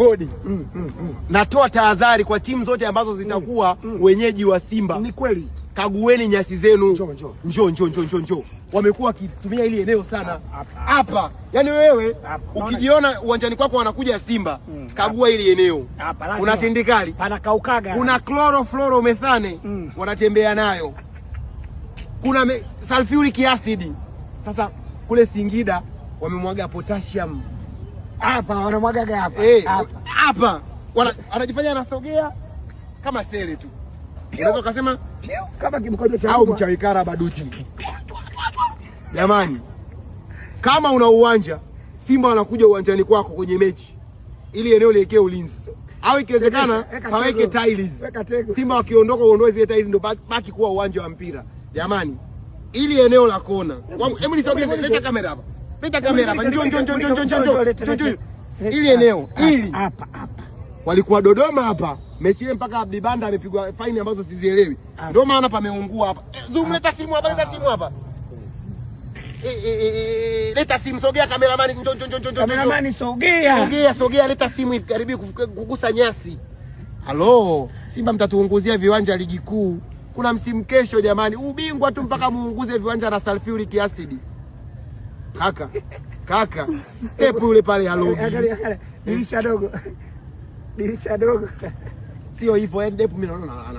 Godi. Natoa tahadhari kwa timu zote ambazo zitakuwa wenyeji wa Simba. Ni kweli. Kagueni nyasi zenu. Njoo. Wamekuwa wakitumia ili eneo sana. Hapa. Yaani wewe ukijiona uwanjani kwako wanakuja Simba, kagua ili eneo. Kuna tindikali. Panakaukaga. Kuna chlorofluoromethane wanatembea nayo. Kuna sulfuric acid. Sasa kule Singida wamemwaga potassium. Hapa wanamwaga hapa. Hapa anajifanya anasogea kama sele tu. Unaweza kusema kama kimkojo cha au mchawikara baduchi. Jamani, kama una uwanja Simba wanakuja uwanjani kwako kwenye mechi, ili eneo liwekee ulinzi au ikiwezekana paweke tiles. Simba wakiondoka uondoe zile tiles, ndio baki kuwa uwanja wa mpira. Jamani, ili eneo la kona, hebu nisogeze, leta kamera hapa. Leta kamera hapa. Njoo. Ili eneo, ili hapa. Walikuwa Dodoma hapa. Mechi ile mpaka Bibanda amepigwa faini ambazo sizielewi. Ndio maana pameungua hapa. Zoom, leta simu hapa. Leta simu, sogea kameramani, njoo. Kameramani sogea. Sogea, leta simu hivi karibu kugusa nyasi. Halo, Simba mtatuunguzia viwanja ligi kuu. Kuna msimu kesho jamani. Ubingwa tu mpaka muunguze viwanja na sulfuric acid. Kaka. Tepu yule pale halo. Dirisha dogo. Sio hivyo, depu mimi naona